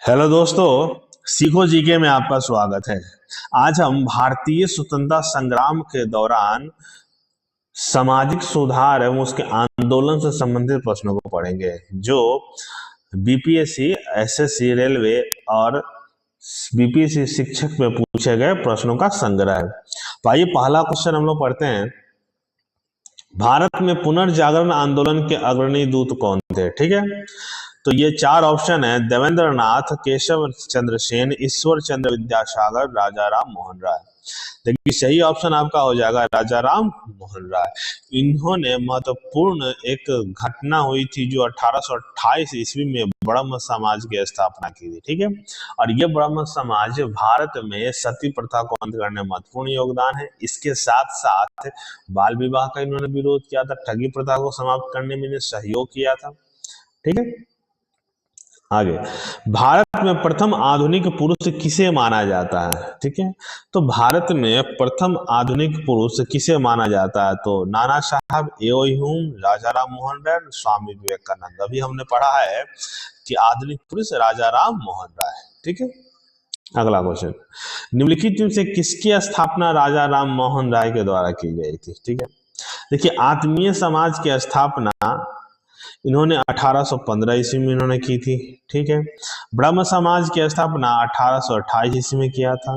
Hello दोस्तों, सीखो GK में आपका स्वागत है। आज हम भारतीय स्वतंत्रता संग्राम के दौरान सामाजिक सुधार एवं उसके आंदोलन से संबंधित प्रश्नों को पढ़ेंगे, जो बीपीएससी, एसएससी, रेलवे और बीपीएससी शिक्षक में पूछे गए प्रश्नों का संग्रह है। तो आइए पहला क्वेश्चन हम लोग पढ़ते हैं। भारत में पुनर्जागरण आंदोलन के अग्रणी दूत कौन थे? ठीक है, तो ये चार ऑप्शन है: देवेंद्र नाथ, केशव चंद्र सेन, ईश्वर चंद्र विद्यासागर, राजा राम मोहन राय। देखिए सही ऑप्शन आपका हो जाएगा राजा राम मोहन राय। इन्होंने महत्वपूर्ण एक घटना हुई थी जो 1828 ईस्वी में ब्रह्म समाज की स्थापना की थी। ठीक है, और ये ब्रह्म समाज भारत में सती प्रथा को अंत करने में महत्वपूर्ण योगदान है। इसके साथ साथ बाल विवाह का इन्होंने विरोध किया था, ठगी प्रथा को समाप्त करने में इन्हें सहयोग किया था। ठीक है, आगे, भारत में प्रथम आधुनिक पुरुष किसे माना जाता है? ठीक है, तो भारत में प्रथम आधुनिक पुरुष किसे माना जाता है? तो नाना साहब, एओ राजा राम मोहन राय, स्वामी विवेकानंद। अभी हमने पढ़ा है कि आधुनिक पुरुष राजा राम मोहन राय। ठीक है, अगला क्वेश्चन, निम्नलिखित में से किसकी स्थापना राजा राम मोहन राय के द्वारा की गई थी? ठीक है, देखिए आत्मीय समाज की स्थापना इन्होंने 1815 ईस्वी में इन्होंने की थी। ठीक है, ब्रह्म समाज की स्थापना 1828 ईस्वी में किया था।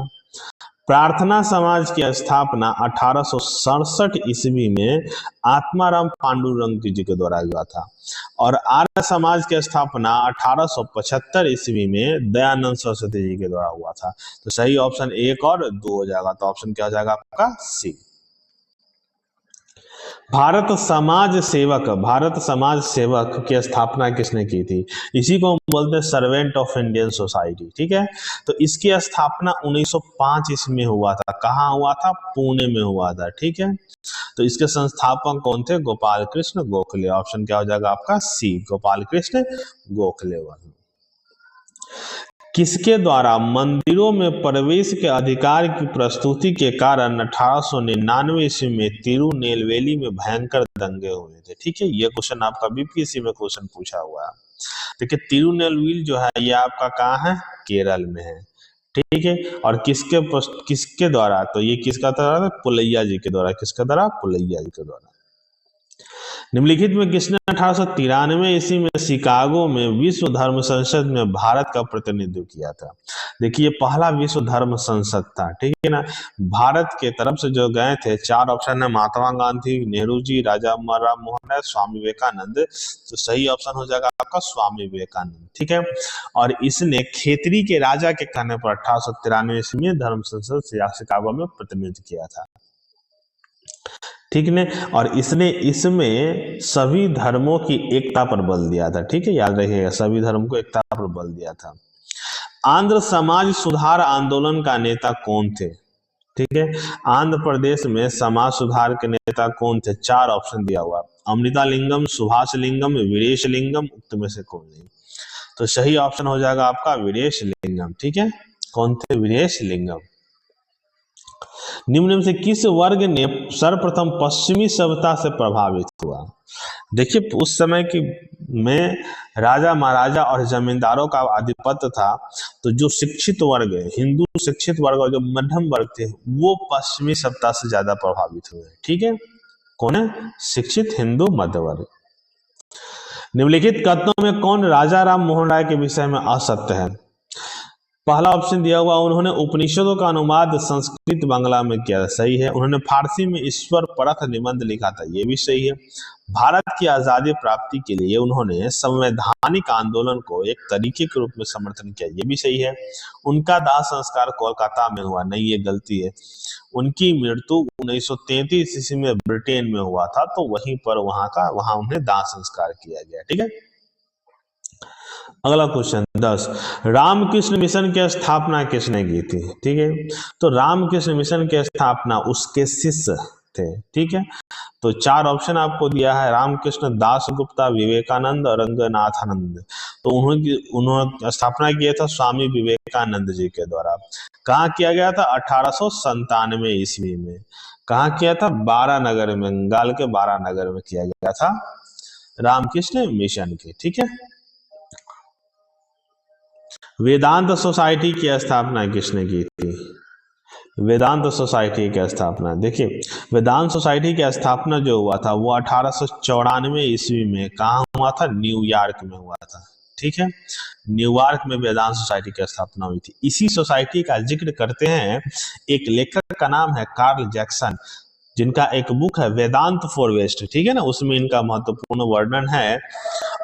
प्रार्थना समाज की स्थापना 1867 ईस्वी में आत्माराम पांडुरंग जी के द्वारा हुआ था, और आर्य समाज की स्थापना 1875 ईस्वी में दयानंद सरस्वती जी के द्वारा हुआ था। तो सही ऑप्शन 1 और 2 हो जाएगा। तो ऑप्शन क्या हो जाएगा आपका? सी। भारत समाज सेवक की स्थापना किसने की थी? इसी को हम बोलते हैं सर्वेंट ऑफ इंडियन सोसाइटी। ठीक है, तो इसकी स्थापना 1905 ईस्वी में हुआ था। कहाँ हुआ था? पुणे में हुआ था। ठीक है, तो इसके संस्थापक कौन थे? गोपाल कृष्ण गोखले। ऑप्शन क्या हो जाएगा आपका? सी, गोपाल कृष्ण गोखले। किसके द्वारा मंदिरों में प्रवेश के अधिकार की प्रस्तुति के कारण 1899 ईस्वी में तिरुनेलवेली में भयंकर दंगे हुए थे? ठीक है, ये क्वेश्चन आपका बीपीएससी में क्वेश्चन पूछा हुआ है। देखिए तिरुनेलवेली जो है ये आपका कहाँ है? केरल में है। ठीक है, और किसके द्वारा? तो ये किसका द्वारा? पुलैया जी के द्वारा। किसके द्वारा? पुलैया जी के द्वारा। निम्नलिखित में किसने 1893 ईस्वी में शिकागो में विश्व धर्म संसद में भारत का प्रतिनिधित्व किया था? देखिए पहला विश्व धर्म संसद था। ठीक है ना, भारत के तरफ से जो गए थे, चार ऑप्शन है: महात्मा गांधी, नेहरू जी, राजा राम मोहन राय, स्वामी विवेकानंद। तो सही ऑप्शन हो जाएगा आपका स्वामी विवेकानंद। ठीक है, और इसने खेतरी के राजा के कहने पर 1893 ईस्वी में धर्म संसद शिकागो में प्रतिनिधित्व किया था। ठीक है, और इसने इसमें सभी धर्मों की एकता पर बल दिया था। ठीक है, याद रखिएगा, सभी धर्म को एकता पर बल दिया था। आंध्र समाज सुधार आंदोलन का नेता कौन थे? ठीक है, आंध्र प्रदेश में समाज सुधार के नेता कौन थे? चार ऑप्शन दिया हुआ: अमृता लिंगम, सुभाष लिंगम, वीरेश लिंगम, उक्त में से कौन नहीं? तो सही ऑप्शन हो जाएगा आपका वीरेश लिंगम। ठीक है, कौन थे? वीरेश लिंगम। निम्न में से किस वर्ग ने सर्वप्रथम पश्चिमी सभ्यता से प्रभावित हुआ? देखिए उस समय की में राजा महाराजा और जमींदारों का आधिपत्य था, तो जो शिक्षित वर्ग है, हिंदू शिक्षित वर्ग और जो मध्यम वर्ग थे, वो पश्चिमी सभ्यता से ज्यादा प्रभावित हुए। ठीक है, कौन है? शिक्षित हिंदू मध्य वर्ग। निम्नलिखित कथनों में कौन राजा राम मोहन राय के विषय में असत्य है? पहला ऑप्शन दिया हुआ, उन्होंने उपनिषदों का अनुवाद संस्कृत बांग्ला में किया। सही है। उन्होंने फारसी में ईश्वर परख निबंध लिखा था। ये भी सही है। भारत की आजादी प्राप्ति के लिए उन्होंने संवैधानिक आंदोलन को एक तरीके के रूप में समर्थन किया। ये भी सही है। उनका दाह संस्कार कोलकाता में हुआ। नहीं, ये गलती है। उनकी मृत्यु 1933 ईस्वी में ब्रिटेन में हुआ था, तो वहीं पर वहां उन्हें दाह संस्कार किया गया। ठीक है, अगला क्वेश्चन 10, रामकृष्ण मिशन की स्थापना किसने की थी? ठीक है, तो रामकृष्ण मिशन की स्थापना उसके शिष्य थे। ठीक है, तो चार ऑप्शन आपको दिया है: रामकृष्ण दास गुप्ता, विवेकानंद और रंगनाथानंद। तो उन्होंने स्थापना किया था स्वामी विवेकानंद जी के द्वारा। कहाँ किया गया था? 1897 ईस्वी में। कहाँ किया था? बारानगर में, बंगाल के बारानगर में किया गया था रामकृष्ण मिशन के। ठीक है, वेदांत सोसाइटी की स्थापना किसने की थी? वेदांत सोसाइटी की स्थापना, देखिए वेदांत सोसाइटी की स्थापना जो हुआ था वो 1894 ईस्वी में कहाँ हुआ था? न्यूयॉर्क में हुआ था। ठीक है, न्यूयॉर्क में वेदांत सोसाइटी की स्थापना हुई थी। इसी सोसाइटी का जिक्र करते हैं, एक लेखक का नाम है कार्ल जैक्सन, जिनका एक बुक है वेदांत फॉर वेस्ट, ठीक है ना, उसमें इनका महत्वपूर्ण वर्णन है।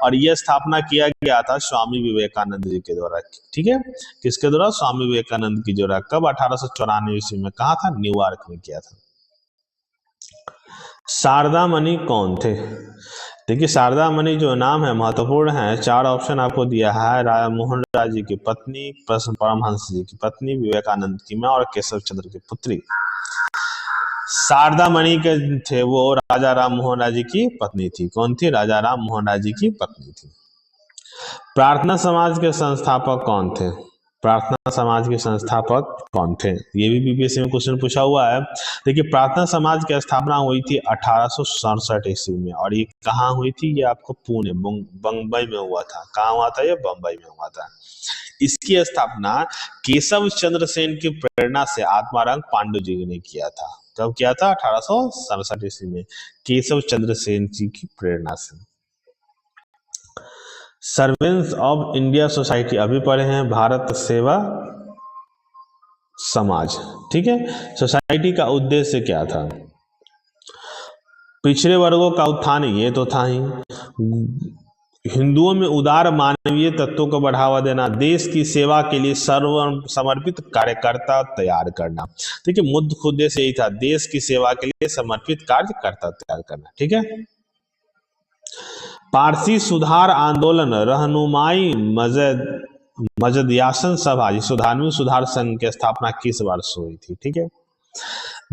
और यह स्थापना किया गया था स्वामी विवेकानंद जी के द्वारा। ठीक है, किसके द्वारा? स्वामी विवेकानंद की द्वारा। कब? 1894 ईस्वी में। कहा था? न्यूयॉर्क में किया था। शारदा मणि कौन थे? देखिए शारदा मणि जो नाम है महत्वपूर्ण है। 4 ऑप्शन आपको दिया है। मोहन राय जी की पत्नी, परमहंस जी की पत्नी, विवेकानंद की मां और केशव चंद्र की पुत्री। शारदा मणि के थे वो राजा राम मोहन राय जी की पत्नी थी। कौन थी? राजा राम मोहन राय जी की पत्नी थी। प्रार्थना समाज के संस्थापक कौन थे? प्रार्थना समाज के संस्थापक कौन थे? ये भी बीपीएससी में क्वेश्चन पूछा हुआ है। देखिए प्रार्थना समाज की स्थापना हुई थी 1867 ईस्वी में। और ये कहाँ हुई थी? ये आपको पुणे बम्बई में हुआ था। कहाँ हुआ था? ये बम्बई में हुआ था। इसकी स्थापना केशव चंद्र सेन की प्रेरणा से आत्माराम पांडु जी ने किया था। कब किया था? 1867 ईस्वी में, केशव चंद्र सेन जी की प्रेरणा से। सर्वेंट्स ऑफ इंडिया सोसाइटी अभी पढ़े हैं, भारत सेवा समाज। ठीक है, सोसाइटी का उद्देश्य क्या था? पिछड़े वर्गों का उत्थान, ये तो था ही। हिंदुओं में उदार मानवीय तत्वों को बढ़ावा देना, देश की सेवा के लिए सर्व समर्पित कार्यकर्ता तैयार करना। देखिए मुख्य उद्देश्य यही था, देश की सेवा के लिए समर्पित कार्यकर्ता तैयार करना। ठीक है, पारसी सुधार आंदोलन रहनुमाई मजदयासन सभा, धार्मिक सुधार संघ की स्थापना किस वर्ष हुई थी? ठीक है,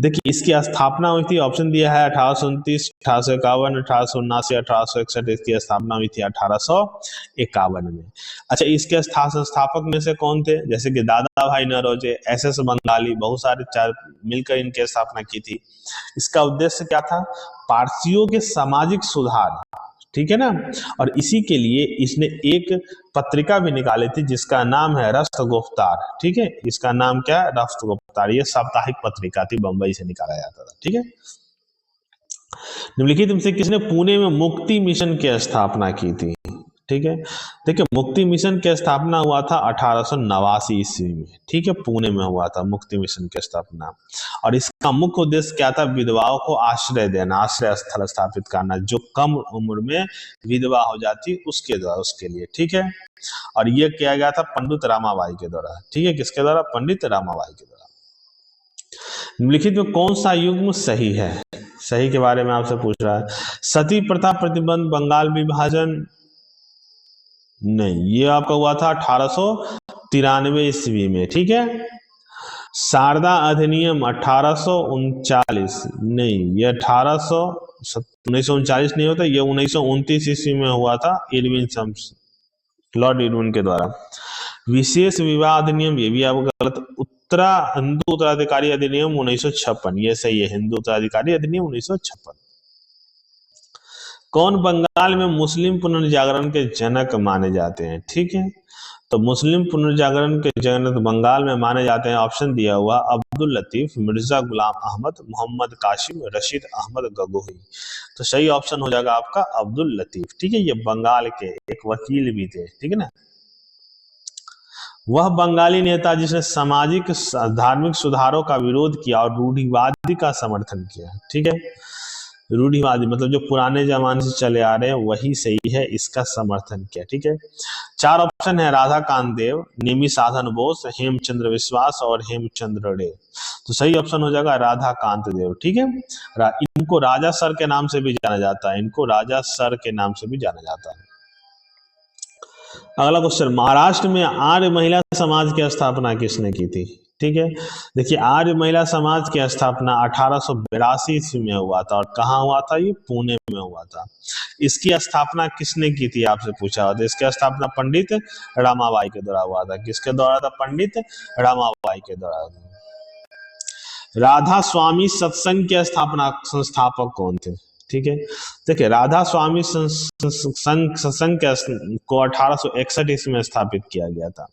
देखिए इसकी स्थापना हुई थी, ऑप्शन दिया है 1829, 1851, 1879, 1861। इसकी स्थापना हुई थी 1851 में। अच्छा, इसके संस्थापक में से कौन थे? जैसे कि दादा भाई नौरोजी, एस बंगाली, बहुत सारे चार मिलकर इनकी स्थापना की थी। इसका उद्देश्य क्या था? पारसियों के सामाजिक सुधार। ठीक है ना, और इसी के लिए इसने एक पत्रिका भी निकाली थी जिसका नाम है राष्ट्रगुप्तार। ठीक है, इसका नाम क्या है? राष्ट्रगुप्तार। ये साप्ताहिक पत्रिका थी, बंबई से निकाला जाता था। ठीक है, निम्नलिखित में से किसने पुणे में मुक्ति मिशन की स्थापना की थी? ठीक है, देखिए मुक्ति मिशन की स्थापना हुआ था 1889 ईस्वी में। ठीक है, पुणे में हुआ था मुक्ति मिशन की स्थापना। और इसका मुख्य उद्देश्य क्या था? विधवाओं को आश्रय देना, आश्रय स्थल स्थापित करना, जो कम उम्र में विधवा हो जाती उसके द्वारा, उसके लिए। ठीक है, और यह किया गया था पंडित रामाबाई के द्वारा। ठीक है, किसके द्वारा? पंडित रामाबाई के द्वारा। निम्नलिखित में कौन सा युग्म सही है? सही के बारे में आपसे पूछ रहा है। सती प्रथा प्रतिबंध, बंगाल विभाजन, नहीं, ये आपका हुआ था 1893 ईस्वी में। ठीक है, शारदा अधिनियम 1839, नहीं ये 1939 नहीं होता, ये 1929 ईस्वी में हुआ था, इरविन सम्स, लॉर्ड इरविन के द्वारा। विशेष विवाह अधिनियम, ये भी आपको गलत। हिंदू उत्तराधिकारी अधिनियम 1956, ये सही है, हिंदू उत्तराधिकारी अधिनियम 1956। कौन बंगाल में मुस्लिम पुनर्जागरण के जनक माने जाते हैं? ठीक है, तो मुस्लिम पुनर्जागरण के जनक बंगाल में माने जाते हैं, ऑप्शन दिया हुआ अब्दुल लतीफ, मिर्जा गुलाम अहमद, मोहम्मद कासिम, रशीद अहमद गगोही। तो सही ऑप्शन हो जाएगा आपका अब्दुल लतीफ। ठीक है, ये बंगाल के एक वकील भी थे। ठीक है ना, वह बंगाली नेता जिसने सामाजिक धार्मिक सुधारों का विरोध किया और रूढ़िवादी का समर्थन किया। ठीक है, रूढ़िवादी मतलब जो पुराने जमाने से चले आ रहे हैं वही सही है, इसका समर्थन किया। ठीक है, 4 ऑप्शन है, राधा कांत देव, नेमी साधन बोस, हेमचंद्र विश्वास और हेमचंद्र डे। तो सही ऑप्शन हो जाएगा राधा कांत देव। ठीक है, इनको राजा सर के नाम से भी जाना जाता है, इनको राजा सर के नाम से भी जाना जाता है। अगला क्वेश्चन, महाराष्ट्र में आर्य महिला समाज की स्थापना किसने की थी? ठीक है, देखिए आर्य महिला समाज की स्थापना 1882 ईस्वी में हुआ था। और कहाँ हुआ था? ये पुणे में हुआ था। इसकी स्थापना किसने की थी आपसे पूछा हुआ था। इसकी स्थापना पंडित रामाबाई के द्वारा हुआ था। किसके द्वारा था? पंडित रामाबाई के द्वारा। राधा स्वामी सत्संग के संस्थापक कौन थे? ठीक है, देखिए राधा स्वामी सत्संग को 1861 ईस्वी में स्थापित किया गया था।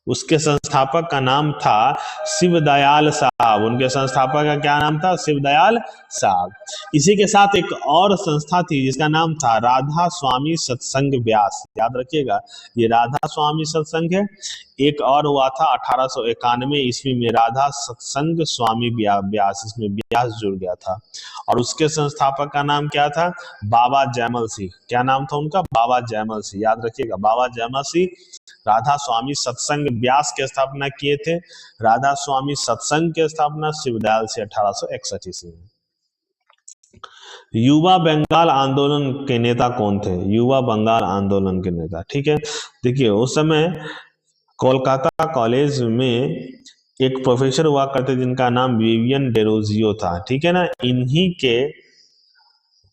उसके संस्थापक का नाम था शिवदयाल साहब। उनके संस्थापक का क्या नाम था? शिवदयाल साहब। इसी के साथ एक और संस्था थी जिसका नाम था राधा स्वामी सत्संग व्यास। याद रखिएगा, ये राधा स्वामी सत्संग है। एक और हुआ था 1891 ईस्वी में राधा सत्संग स्वामी व्यास, इसमें व्यास जुड़ गया था। और उसके संस्थापक का नाम क्या था? बाबा जयमल सिंह। क्या नाम था उनका? बाबा जयमल सिंह। याद रखिएगा, बाबा जयमल सिंह राधा स्वामी सत्संग व्यास की स्थापना किए थे। राधा स्वामी सत्संग की स्थापना शिवदयाल से 1861 ईस्वी में। युवा बंगाल आंदोलन के नेता कौन थे? युवा बंगाल आंदोलन के नेता, ठीक है। देखिए, उस समय कोलकाता कॉलेज में एक प्रोफेसर हुआ करते जिनका नाम विवियन डेरोजियो था, ठीक है ना। इन्हीं के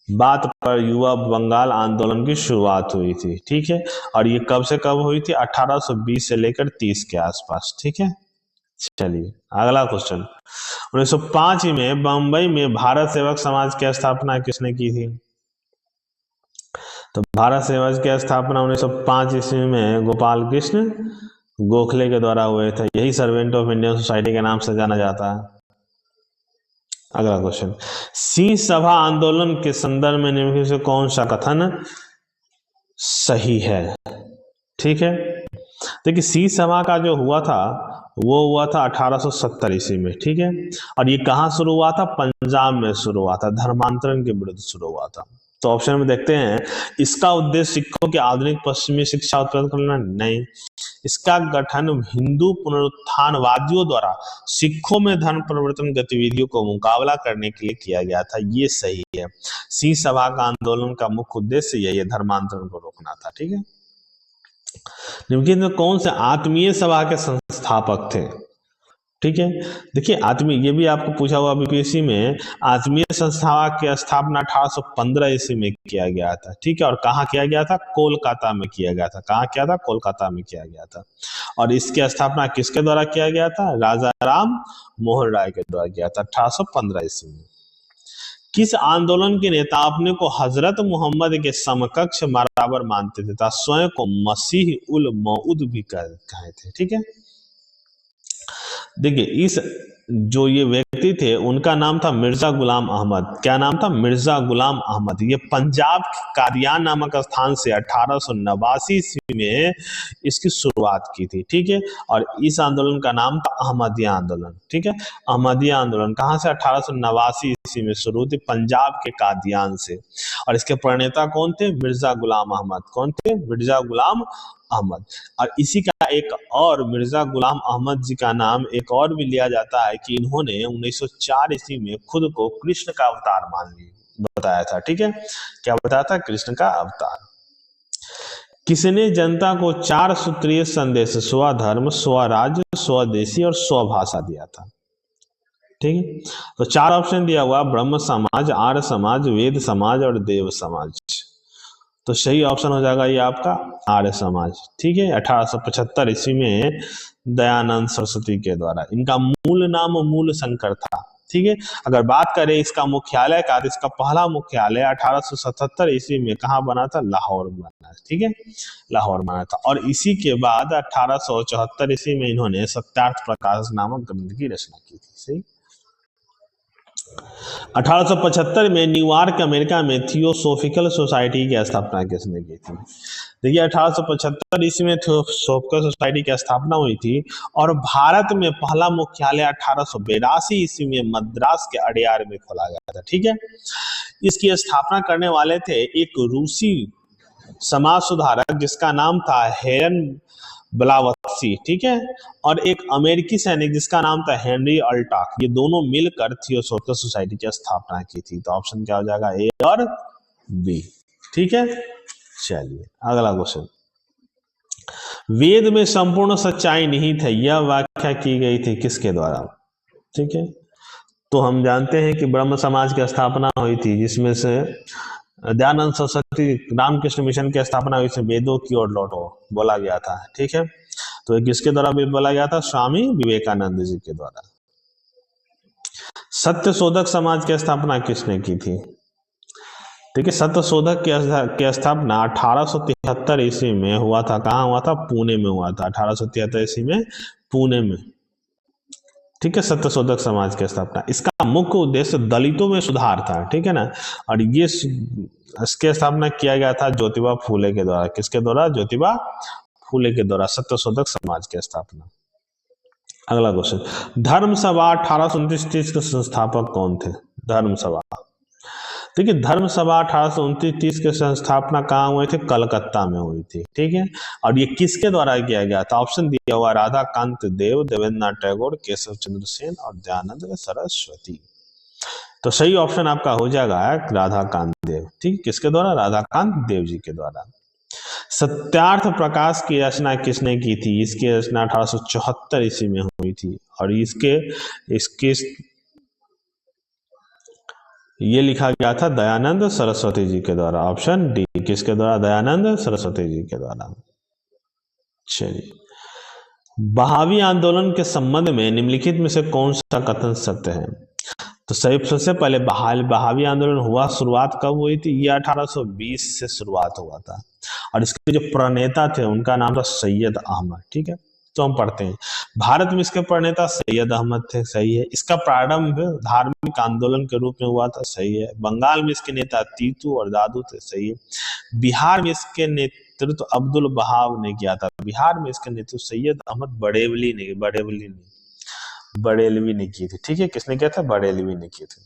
बात पर युवा बंगाल आंदोलन की शुरुआत हुई थी, ठीक है। और ये कब से कब हुई थी? 1820 से लेकर 30 के आसपास, ठीक है। चलिए अगला क्वेश्चन। 1905 में बंबई में भारत सेवक समाज की स्थापना किसने की थी? तो भारत सेवक की स्थापना 1905 ईस्वी में गोपाल कृष्ण गोखले के द्वारा हुए थे। यही सर्वेंट ऑफ इंडियन सोसाइटी के नाम से जाना जाता है। अगला क्वेश्चन, सिंह सभा आंदोलन के संदर्भ में निम्नलिखित से कौन सा कथन सही है? ठीक है, देखिए सिंह सभा का जो हुआ था वो हुआ था 1870 ईस्वी में, ठीक है। और ये कहाँ शुरू हुआ था? पंजाब में शुरू हुआ था, धर्मांतरण के विरुद्ध शुरू हुआ था। तो ऑप्शन में देखते हैं, इसका उद्देश्य सिखों की आधुनिक पश्चिमी शिक्षा उत्पन्न करना? नहीं। इसका गठन हिंदू पुनरुत्थानवादियों द्वारा सिखों में धर्म परिवर्तन गतिविधियों को मुकाबला करने के लिए किया गया था, ये सही है। सिंह सभा का आंदोलन का मुख्य उद्देश्य यही है, धर्मांतरण को रोकना था, ठीक है। निम्नलिखित में कौन से आत्मीय सभा के संस्थापक थे? ठीक है, देखिए आत्मीय, ये भी आपको पूछा हुआ बीपीएससी में। आत्मीय संस्था की स्थापना 1815 ईस्वी में किया गया था, ठीक है। और कहाँ किया गया था? कोलकाता में किया गया था। कहाँ किया था? कोलकाता में किया गया था। और इसकी स्थापना किसके द्वारा किया गया था? राजा राम मोहन राय के द्वारा किया था 1815 ईस्वी में। किस आंदोलन के नेता अपने को हजरत मोहम्मद के समकक्ष बराबर मानते थे तथा स्वयं को मसीह उल मऊद भी कहे थे, ठीक है। देखिए, इस जो ये व्यक्ति थे उनका नाम था मिर्जा गुलाम अहमद। क्या नाम था? मिर्जा गुलाम अहमद। ये पंजाब कादियान नामक स्थान से 1889 ईस्वी में इसकी शुरुआत की थी, ठीक है। और इस आंदोलन का नाम था अहमदिया आंदोलन, ठीक है। अहमदिया आंदोलन कहाँ से? 1889 ईस्वी में शुरू थी, पंजाब के कादियान से। और इसके प्रणेता कौन थे? मिर्जा गुलाम अहमद। कौन थे? मिर्जा गुलाम अहमद। और इसी का एक और मिर्जा गुलाम अहमद जी का नाम एक और भी लिया जाता है कि इन्होंने 1904 ईस्वी में खुद को कृष्ण का अवतार बताया था, ठीक है। क्या बताया था? कृष्ण का अवतार। किसने जनता को 4 सूत्रीय संदेश स्वधर्म, स्वराज्य, स्वदेशी और स्वभाषा दिया था? ठीक है, तो 4 ऑप्शन दिया हुआ, ब्रह्म समाज, आर्य समाज, वेद समाज और देव समाज। तो सही ऑप्शन हो जाएगा ये आपका आर्य समाज, ठीक है। 1875 ईस्वी में दयानंद सरस्वती के द्वारा। इनका मूल नाम मूल शंकर था, ठीक है। अगर बात करें इसका मुख्यालय का, तो इसका पहला मुख्यालय 1877 ईस्वी में कहाँ बना था? लाहौर में बना, ठीक है, लाहौर बना था। और इसी के बाद 1874 ईस्वी में इन्होंने सत्यार्थ प्रकाश नामक ग्रंथ की रचना की थी, सही। 1875 में न्यूयॉर्क अमेरिका में थियोसोफिकल सोसाइटी की स्थापना किसने की थी? देखिए 1875 ईस्वी में थियोसोफिकल सोसाइटी की स्थापना हुई थी। और भारत में पहला मुख्यालय 1882 ईस्वी में मद्रास के अडयार में खोला गया था, ठीक है। इसकी स्थापना करने वाले थे एक रूसी समाज सुधारक जिसका नाम था हेरन ब्लावत्सी, ठीक है। और एक अमेरिकी सैनिक जिसका नाम था हेनरी अल्टॉक। ये दोनों मिलकर थियोसोफिकल सोसाइटी की स्थापना की थी। तो ऑप्शन क्या हो जाएगा? ए और बी, ठीक है। चलिए अगला क्वेश्चन, वेद में संपूर्ण सच्चाई निहित है, यह व्याख्या की गई थी किसके द्वारा? ठीक है, तो हम जानते हैं कि ब्रह्म समाज की स्थापना हुई थी, जिसमें से दयानंद सरस्वती रामकृष्ण मिशन की स्थापना हुई, वेदों की ओर लौटो बोला गया था, ठीक है। तो किसके द्वारा भी बोला गया था? स्वामी विवेकानंद जी के द्वारा। सत्य शोधक समाज की स्थापना किसने की थी? देखिए, सत्यशोधक की स्थापना 1873 ईस्वी में हुआ था। कहाँ हुआ था? पुणे में हुआ था, 1873 ईस्वी में पुणे में। ठीक है, सत्यशोधक समाज की स्थापना। इसका मुख्य उद्देश्य दलितों में सुधार था। ठीक है ना। और ये इसके स्थापना किया गया था ज्योतिबा फूले के द्वारा। किसके द्वारा? ज्योतिबा फूले के द्वारा सत्यशोधक समाज की स्थापना। अगला क्वेश्चन, धर्म सभा 1829 के संस्थापक कौन थे? धर्म सभा, देखिए धर्म सभा 1829 के संस्थापना कहाँ हुई थी? कलकत्ता में हुई थी। ठीक है। और ये किसके द्वारा किया गया था? ऑप्शन दिया हुआ, राधा कांत देव, देवेंद्रनाथ टैगोर, केशव चंद्र सेन और दयानंद सरस्वती। तो सही ऑप्शन आपका हो जाएगा राधा कांत देव। ठीक, किसके द्वारा? राधा कांत देव जी के द्वारा। सत्यार्थ प्रकाश की रचना किसने की थी? इसकी रचना 1874 ईस्वी में हुई थी। और इसके ये लिखा गया था दयानंद सरस्वती जी के द्वारा। ऑप्शन डी, किसके द्वारा? दयानंद सरस्वती जी के द्वारा। चलिए, बहावी आंदोलन के संबंध में निम्नलिखित में से कौन सा कथन सत्य है? तो सबसे पहले बहावी आंदोलन हुआ, शुरुआत कब हुई थी? ये 1820 से शुरुआत हुआ था। और इसके जो प्रणेता थे उनका नाम था सैयद अहमद। ठीक है, तो हम पढ़ते हैं, भारत में इसके प्रणेता सैयद अहमद थे। सही है। इसका प्रारंभ धार्मिक आंदोलन के रूप में हुआ था। सही है। बंगाल में इसके नेता तीतू और दादू थे। सही है। बिहार में इसके नेतृत्व अब्दुल बहाव ने किया था। बिहार में इसके नेतृत्व सैयद अहमद बरेलवी ने की थी। ठीक है, किसने किया था? बरेलवी ने की थी।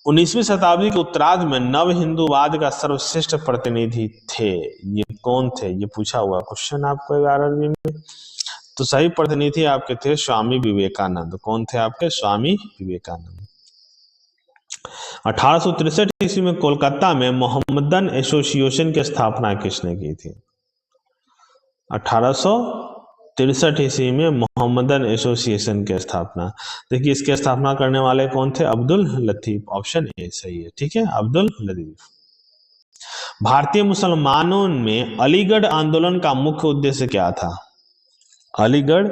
19वीं शताब्दी के उत्तरार्ध में नव हिंदूवाद का सर्वश्रेष्ठ प्रतिनिधि थे। ये कौन थे? ये पूछा हुआ क्वेश्चन आपको 11वीं में। तो सही प्रतिनिधि आपके थे स्वामी विवेकानंद। कौन थे आपके? स्वामी विवेकानंद। 1863 ईस्वी में कोलकाता में मोहम्मदन एसोसिएशन की स्थापना किसने की थी? 1863 ईस्वी में मोहम्मदन एसोसिएशन की स्थापना। देखिए, इसकी स्थापना करने वाले कौन थे? अब्दुल लतीफ। ऑप्शन ए सही है। ठीक है, अब्दुल लतीफ। भारतीय मुसलमानों में अलीगढ़ आंदोलन का मुख्य उद्देश्य क्या था? अलीगढ़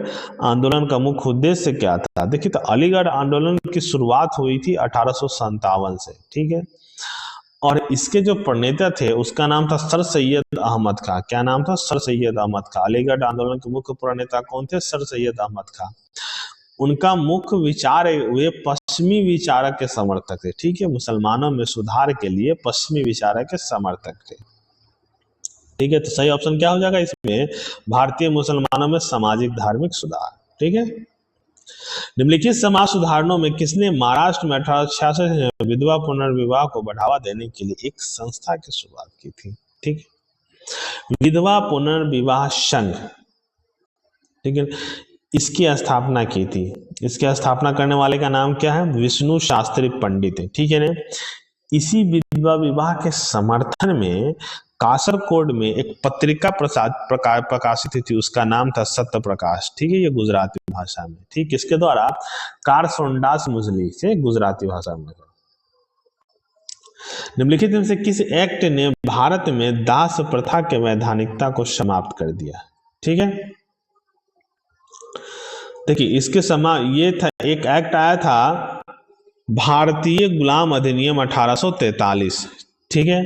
आंदोलन का मुख्य उद्देश्य क्या था? देखिए, तो अलीगढ़ आंदोलन की शुरुआत हुई थी 1857 से। ठीक है। और इसके जो प्रणेता थे उसका नाम था सर सैयद अहमद खां। क्या नाम था? सर सैयद अहमद खां। अलीगढ़ आंदोलन के मुख्य प्रणेता कौन थे? सर सैयद अहमद खां। उनका मुख्य विचार, वे पश्चिमी विचारक के समर्थक थे। ठीक है, मुसलमानों में सुधार के लिए पश्चिमी विचारक के समर्थक थे। ठीक है, तो सही ऑप्शन क्या हो जाएगा इसमें? भारतीय मुसलमानों में सामाजिक धार्मिक सुधार। ठीक है। निम्नलिखित समाज सुधारणों में किसने महाराष्ट्र में 1866 में विधवा पुनर्विवाह को बढ़ावा देने के लिए एक संस्था की शुरुआत की थी? ठीक है, विधवा पुनर्विवाह संघ। ठीक है, इसकी स्थापना की थी। इसकी स्थापना करने वाले का नाम क्या है? विष्णु शास्त्री पंडित है। ठीक है ना। इसी विधवा विवाह के समर्थन में कासरकोड में एक पत्रिका प्रकाशित थी। उसका नाम था सत्य प्रकाश। ठीक है, ये गुजराती भाषा में। ठीक, किसके द्वारा? कारसोंडास मुजली से गुजराती भाषा में। निम्नलिखित में से किस एक्ट ने भारत में दास प्रथा के वैधानिकता को समाप्त कर दिया? ठीक है, देखिए इसके ये था, एक एक्ट आया था भारतीय गुलाम अधिनियम 1843। ठीक है,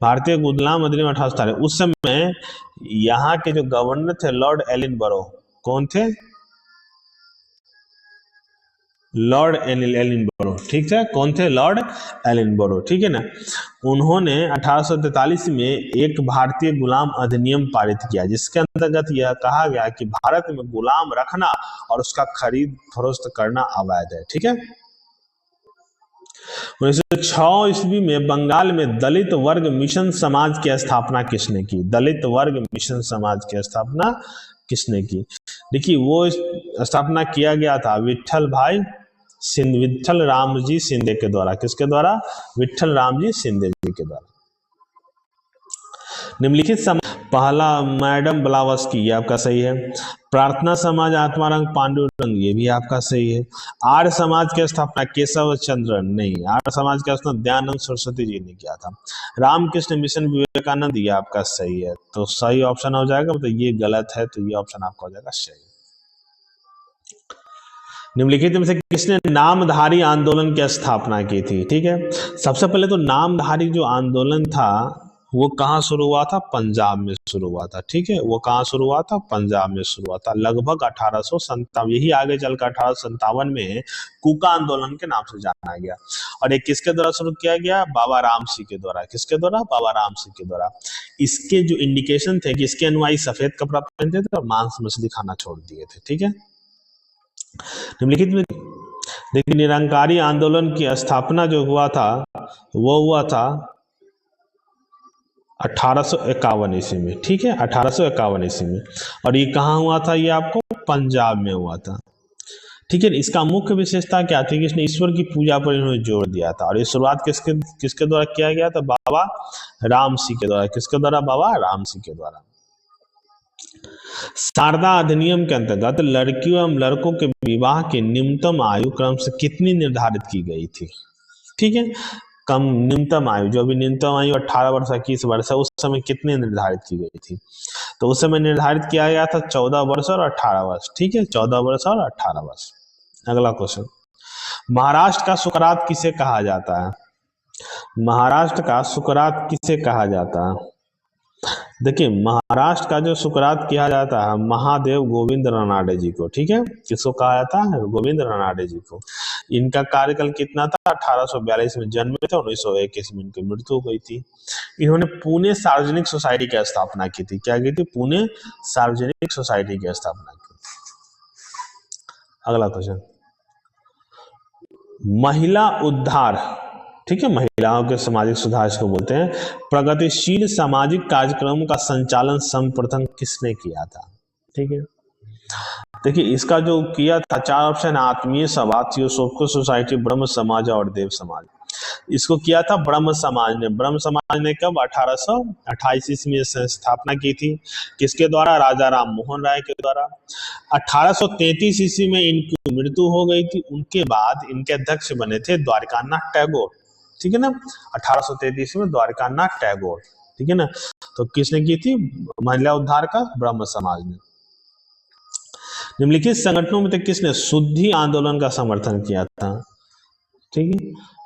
भारतीय गुलाम अधिनियम 1843। उस समय यहाँ के जो गवर्नर थे लॉर्ड एलिनबरो। कौन थे? लॉर्ड एलिनबरो। ठीक है, कौन थे? लॉर्ड एलिनबरो। ठीक है ना। उन्होंने 1843 में एक भारतीय गुलाम अधिनियम पारित किया, जिसके अंतर्गत यह कहा गया कि भारत में गुलाम रखना और उसका खरीद फरोख्त करना अवैध है। ठीक है। 1906 ईस्वी में बंगाल में दलित वर्ग मिशन समाज की स्थापना किसने की? दलित वर्ग मिशन समाज की स्थापना किसने की? देखिए, वो स्थापना किया गया था विट्ठल रामजी शिंदे के द्वारा। किसके द्वारा? विट्ठल रामजी शिंदे जी के द्वारा। निम्नलिखित समाज, पहला मैडम ब्लावस्की, ये आपका सही है। प्रार्थना समाज आत्मारंग पांडुरंग, ये भी आपका सही है। आर्य समाज की स्थापना केशव चंद्र, नहीं, आर्य समाज की स्थापना दयानंद सरस्वती जी ने किया था। रामकृष्ण मिशन विवेकानंद, ये आपका सही है। तो सही ऑप्शन हो जाएगा, मतलब ये गलत है, तो ये ऑप्शन आपका हो जाएगा सही। निम्नलिखित में से किसने नामधारी आंदोलन की स्थापना की थी? ठीक है, सबसे पहले तो नामधारी जो आंदोलन था वो कहाँ शुरू हुआ था? पंजाब में शुरू हुआ था। ठीक है, वो कहाँ शुरू हुआ था? पंजाब में शुरू हुआ था, लगभग 1857। यही आगे चलकर 1857 में कूका आंदोलन के नाम से जाना गया। और ये किसके द्वारा शुरू किया गया? बाबा राम सिंह के द्वारा। किसके द्वारा? बाबा राम सिंह के द्वारा। इसके जो इंडिकेशन थे कि इसके अनुयायी सफेद कपड़ा पहनते थे और मांस मछली खाना छोड़ दिए थे। ठीक है, निम्नलिखित में देखिए निरंकारी आंदोलन की स्थापना जो हुआ था वो हुआ था 1851 ईस्वी में। ठीक है, 1851 ईस्वी में। और ये कहाँ हुआ था? ये आपको पंजाब में हुआ था। ठीक है, इसका मुख्य विशेषता क्या थी कि इसने ईश्वर की पूजा पर इन्होंने जोर दिया था। और ये शुरुआत किसके किसके द्वारा किया गया था? बाबा राम सिंह के द्वारा। किसके द्वारा? बाबा राम सिंह के द्वारा। शारदा अधिनियम के अंतर्गत लड़कियों एवं लड़कों के विवाह की न्यूनतम आयु क्रम से कितनी निर्धारित की गई थी? ठीक है, कम न्यूनतम आयु, जो भी न्यूनतम आयु 18 वर्ष 21 वर्ष है, उस समय कितनी निर्धारित की गई थी? तो उस समय निर्धारित किया गया था 14 वर्ष और 18 वर्ष। ठीक है, 14 वर्ष और 18 वर्ष। अगला क्वेश्चन, महाराष्ट्र का सुकरात किसे कहा जाता है? महाराष्ट्र का सुकरात किसे कहा जाता है? देखिए, महाराष्ट्र का जो सुकरात किया जाता है महादेव गोविंद रानडे जी को। ठीक है, किसको कहा जाता है? गोविंद रानडे जी को। इनका कार्यकाल कितना था? 1842 में जन्मे थे, 1921 में इनकी मृत्यु हो गई थी। इन्होंने पुणे सार्वजनिक सोसाइटी की स्थापना की थी। क्या की थी? पुणे सार्वजनिक सोसाइटी की स्थापना की। अगला क्वेश्चन, महिला उद्धार, ठीक है, महिलाओं के सामाजिक सुधार इसको बोलते हैं, प्रगतिशील सामाजिक कार्यक्रम का संचालन सर्वप्रथम किसने किया था? ठीक है, देखिए इसका जो किया था 4 ऑप्शन, आत्मीय सभा, थियोसोफिकल सोसाइटी, ब्रह्म समाज और देव समाज। इसको किया था ब्रह्म समाज ने। ब्रह्म समाज ने कब? 1828 ईस्वी में स्थापना की थी। किसके द्वारा? राजा राम मोहन राय के द्वारा। 1833 ईस्वी में इनकी मृत्यु हो गई थी। उनके बाद इनके अध्यक्ष बने थे द्वारकानाथ टैगोर। ठीक है ना, 1833 में द्वारकानाथ टैगोर। ठीक है ना, तो किसने की थी? महिला उद्धार का ब्रह्म समाज ने। निम्नलिखित संगठनों में से किसने शुद्धि आंदोलन का समर्थन किया था? ठीक है,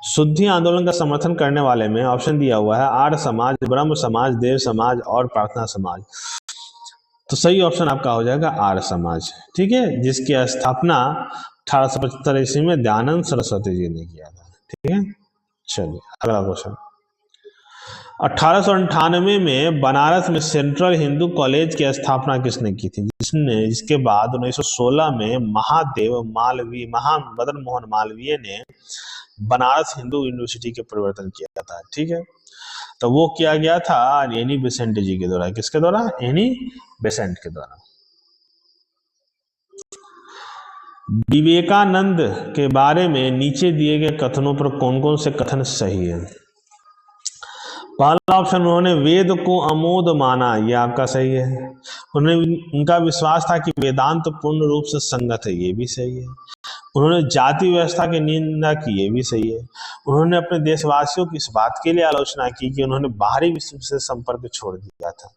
शुद्धि आंदोलन का समर्थन करने वाले में ऑप्शन दिया हुआ है आर्य समाज, ब्रह्म समाज, देव समाज और प्रार्थना समाज। तो सही ऑप्शन आपका हो जाएगा आर्य समाज। ठीक है, जिसकी स्थापना 1875 ईस्वी में दयानंद सरस्वती जी ने किया था। ठीक है, चलिए अगला क्वेश्चन, 1898 में बनारस में सेंट्रल हिंदू कॉलेज की स्थापना किसने की थी? जिसके बाद 1916 में मदन मोहन मालवीय ने बनारस हिंदू यूनिवर्सिटी के परिवर्तन किया था। ठीक है, तो वो किया गया था एनी बेसेंट जी के द्वारा। किसके द्वारा? एनी बेसेंट के द्वारा। विवेकानंद के बारे में नीचे दिए गए कथनों पर कौन कौन से कथन सही है? पहला ऑप्शन, उन्होंने वेद को अमोद माना, यह आपका सही है। उनका विश्वास था कि वेदांत पूर्ण रूप से संगत है, ये भी सही है। उन्होंने जाति व्यवस्था की निंदा की, ये भी सही है। उन्होंने अपने देशवासियों की इस बात के लिए आलोचना की कि उन्होंने बाहरी विश्व से संपर्क छोड़ दिया था।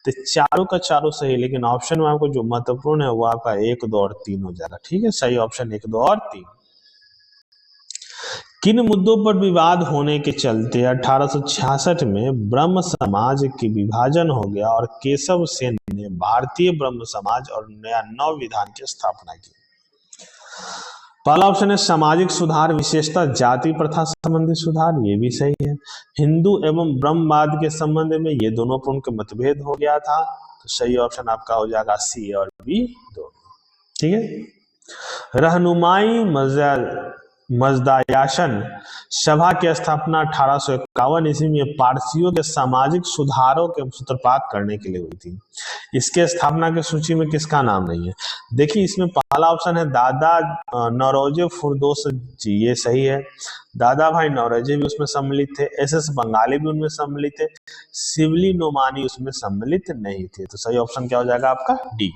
तो चारों का चारों सही, लेकिन ऑप्शन में आपको जो महत्वपूर्ण है वो आपका 1, 2 और 3 हो जाएगा। ठीक है, सही ऑप्शन 1, 2 और 3। किन मुद्दों पर विवाद होने के चलते 1866 में ब्रह्म समाज की विभाजन हो गया और केशव सेन ने भारतीय ब्रह्म समाज और नया नव विधान की स्थापना की? पहला ऑप्शन है सामाजिक सुधार, विशेषतः जाति प्रथा संबंधी सुधार, ये भी सही है। हिंदू एवं ब्रह्मवाद के संबंध में ये दोनों पर उनके मतभेद हो गया था, तो सही ऑप्शन आपका हो जाएगा सी और बी दोनों। ठीक है, रहनुमाई मजदायाशन सभा की स्थापना 1851 ईस्वी में पारसियों के सामाजिक सुधारों के सूत्रपात करने के लिए हुई थी। इसके स्थापना की सूची में किसका नाम नहीं है? देखिए, इसमें पहला ऑप्शन है दादा नौरोजी फुरदोस जी, ये सही है। दादा भाई नौरोजी भी उसमें सम्मिलित थे। एस बंगाली भी उनमें सम्मिलित थे। शिवली नोमानी उसमें सम्मिलित नहीं थे। तो सही ऑप्शन क्या हो जाएगा आपका? डी।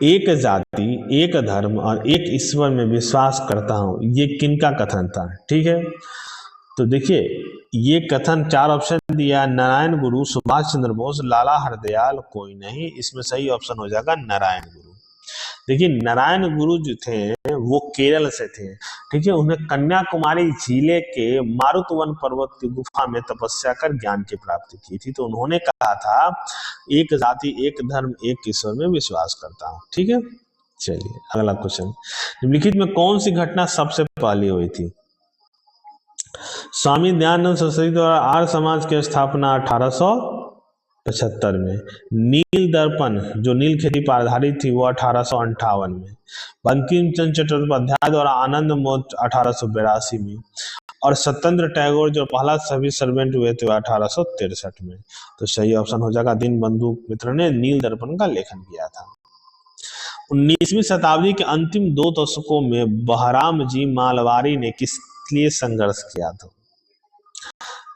एक जाति, एक धर्म और एक ईश्वर में विश्वास करता हूं, ये किनका कथन था? ठीक है, तो देखिए ये कथन 4 ऑप्शन दिया, नारायण गुरु, सुभाष चंद्र बोस, लाला हरदयाल, कोई नहीं। इसमें सही ऑप्शन हो जाएगा नारायण गुरु। देखिए नारायण गुरु जो थे वो केरल से थे, ठीक है। उन्हें कन्याकुमारी जिले के मारुतवन पर्वत की गुफा में तपस्या कर ज्ञान की प्राप्ति की थी। तो उन्होंने कहा था एक जाति एक धर्म एक ईश्वर में विश्वास करता हूं, ठीक है। चलिए अगला क्वेश्चन, निम्नलिखित में कौन सी घटना सबसे पहले हुई थी? स्वामी दयानंद सरस्वती द्वारा आर्य समाज की स्थापना 1875 में। नील दर्पण जो नील खेती पर आधारित थी वो 1858 में। बंकिम चंद्र चट्टोपाध्याय द्वारा आनंद मोद 1882 में। और सत्येंद्र टैगोर जो पहला सभी सर्वेंट हुए थे 1863 में। तो सही ऑप्शन हो जाएगा दीनबंधु मित्र ने नील दर्पण का लेखन किया था। 19वीं शताब्दी के अंतिम 2 दशकों में बहराम जी मालवारी ने किस लिए संघर्ष किया था?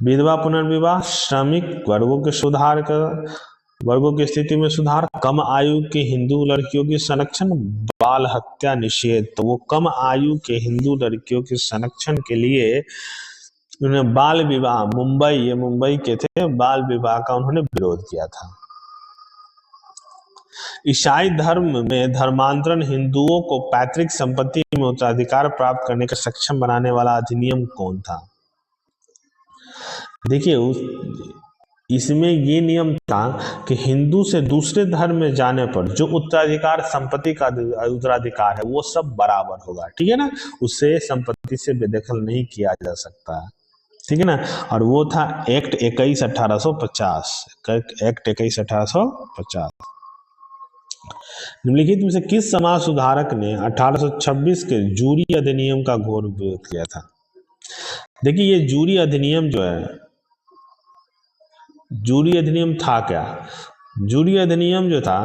विधवा पुनर्विवाह, श्रमिक वर्गों के सुधार कर, वर्गों की स्थिति में सुधार, कम आयु के हिंदू लड़कियों की संरक्षण, बाल हत्या निषेध। तो वो कम आयु के हिंदू लड़कियों के संरक्षण के लिए उन्होंने बाल विवाह, मुंबई के थे, बाल विवाह का उन्होंने विरोध किया था। ईसाई धर्म में धर्मांतरण हिंदुओं को पैतृक संपत्ति में उत्तराधिकार प्राप्त करने का सक्षम बनाने वाला अधिनियम कौन था? देखिए इसमें ये नियम था कि हिंदू से दूसरे धर्म में जाने पर जो उत्तराधिकार संपत्ति का उत्तराधिकार है वो सब बराबर होगा, ठीक है ना। उससे संपत्ति से बेदखल नहीं किया जा सकता, ठीक है ना। और वो था एक्ट 21/1850, एक्ट 21/1850। निम्नलिखित में से किस समाज सुधारक ने 1826 के जूरी अधिनियम का घोर विरोध किया था? देखिए ये जूरी अधिनियम जो है, जूरी अधिनियम था क्या? जूरी अधिनियम जो था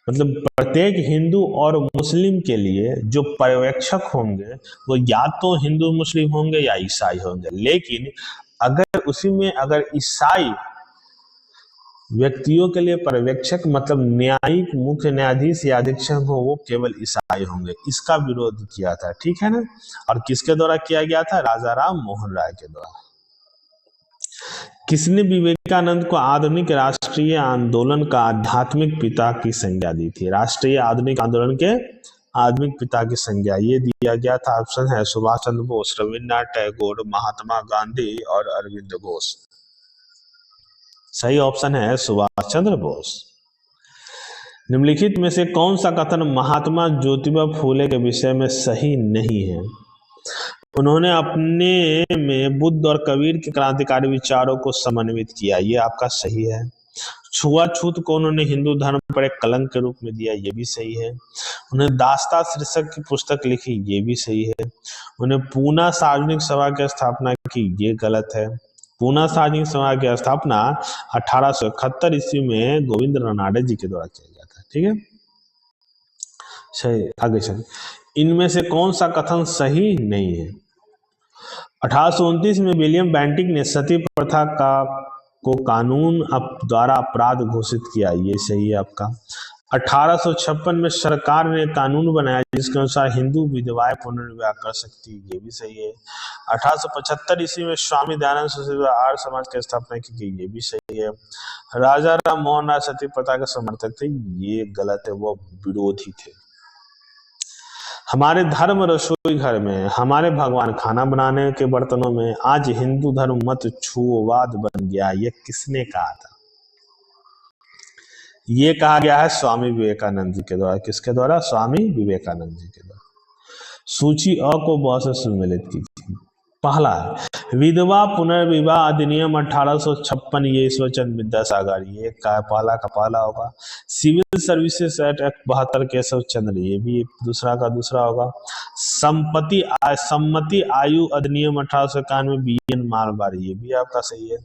मतलब प्रत्येक हिंदू और मुस्लिम के लिए जो पर्यवेक्षक होंगे वो या तो हिंदू मुस्लिम होंगे या ईसाई होंगे, लेकिन अगर उसी में अगर ईसाई व्यक्तियों के लिए पर्यवेक्षक मतलब न्यायिक मुख्य न्यायाधीश या अधीक्षक हो वो केवल ईसाई होंगे। इसका विरोध किया था, ठीक है ना। और किसके द्वारा किया गया था? राजा राम मोहन राय के द्वारा। किसने विवेकानंद को आधुनिक राष्ट्रीय आंदोलन का आध्यात्मिक पिता की संज्ञा दी थी? राष्ट्रीय आधुनिक आंदोलन के आधुनिक पिता की संज्ञा ये दिया गया था। ऑप्शन है सुभाष चंद्र बोस, रविन्द्रनाथ टैगोर, महात्मा गांधी और अरविंद घोष। सही ऑप्शन है सुभाष चंद्र बोस। निम्नलिखित में से कौन सा कथन महात्मा ज्योतिबा फूले के विषय में सही नहीं है? उन्होंने अपने में बुद्ध और कबीर के क्रांतिकारी विचारों को समन्वित किया, ये आपका सही है। छुआछूत को उन्होंने हिंदू धर्म पर एक कलंक के रूप में दिया, ये भी सही है। उन्हें दास्ता शीर्षक की पुस्तक लिखी, ये भी सही है। उन्हें पूना सार्वजनिक सभा की स्थापना की, ये गलत है। पूना सार्वजनिक सभा की स्थापना 1871 ईस्वी में गोविंद रनाडे जी के द्वारा किया गया था, ठीक है। सही, आगे चलिए। इनमें से कौन सा कथन सही नहीं है? 1829 में विलियम बेंटिक ने सती प्रथा को कानून द्वारा अपराध घोषित किया, ये सही है आपका। 1856 में सरकार ने कानून बनाया जिसके अनुसार हिंदू विधवाएं पुनर्विवाह कर सकती, ये भी सही है। 1875 ईस्वी में स्वामी दयानंद सरस्वती आर्य समाज की स्थापना की गई, ये भी सही है। राजा राम मोहन राय सती प्रथा के समर्थक थे, ये गलत है, वो विरोधी थे। हमारे धर्म रसोई घर में हमारे भगवान खाना बनाने के बर्तनों में, आज हिंदू धर्म मत छुओवाद बन गया, ये किसने कहा था? ये कहा गया है स्वामी विवेकानंद जी के द्वारा। किसके द्वारा? स्वामी विवेकानंद जी के द्वारा। सूची अ को ब से सम्मिलित कीजिए। पहला है विधवा पुनर्विवाह अधिनियम 1856, ये ईश्वरचंद्र विद्यासागर, ये पहला का पहला होगा। सिविल सर्विसेज एक्ट 72 केशव चंद्र, ये भी दूसरा का दूसरा होगा। सम्मति आयु अधिनियम 1891 BN मालवारी, ये भी आपका सही है।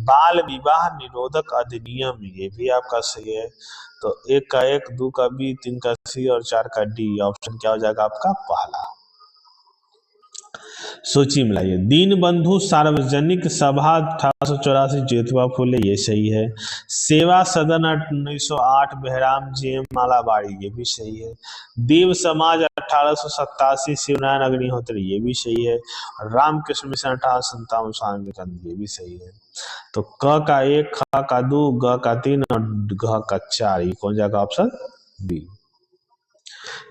बाल विवाह निरोधक अधिनियम, ये भी आपका सही है। तो 1 का 1, 2 का B, 3 का C और 4 का D। ऑप्शन क्या हो जाएगा आपका? पहला। सूची मिलाइए। दीनबंधु सार्वजनिक सभा 1884 ज्योतिबा फूले, ये सही है। सेवा सदन 1908 बहराम जी मालाबाड़ी, ये भी सही है। देव समाज 1887 शिवनारायण अग्निहोत्री, ये भी सही है। रामकृष्ण मिशन 1857 स्वामी विवेकानंद, ये भी सही है। तो क का 1, ख का 2, ग का 3 और घ का 4, ये कौन जाएगा? Option B.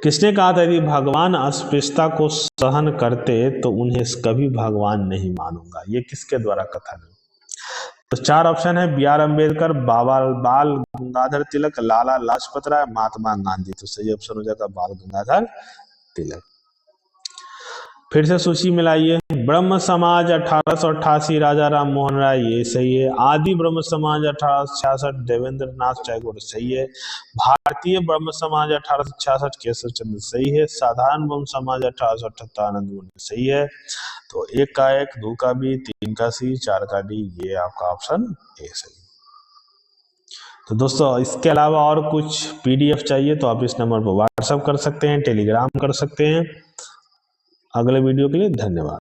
किसने कहा था यदि भगवान अस्पृश्यता को सहन करते तो उन्हें कभी भगवान नहीं मानूंगा? ये किसके द्वारा कथन है? तो चार ऑप्शन है, बी आर अम्बेडकर, बाबा बाल गंगाधर तिलक, लाला लाजपत राय, महात्मा गांधी। तो सही ऑप्शन हो जाएगा बाल गंगाधर तिलक। फिर से सूची मिलाइए। ब्रह्म समाज 1888 राजा राम मोहन राय, ये सही है। आदि ब्रह्म समाज 1866 देवेंद्र नाथ टैगोर, सही है। भारतीय ब्रह्म समाज 1866 केशव चंद्र, सही है। साधारण ब्रह्म समाज 1878 आनंद मोहन, सही है। तो एक का एक, दो का बी, तीन का सी, चार का डी, ये आपका ऑप्शन ए सही। तो दोस्तों इसके अलावा और कुछ पीडीएफ चाहिए तो आप इस नंबर पर व्हाट्सएप कर सकते हैं, टेलीग्राम कर सकते हैं। अगले वीडियो के लिए धन्यवाद।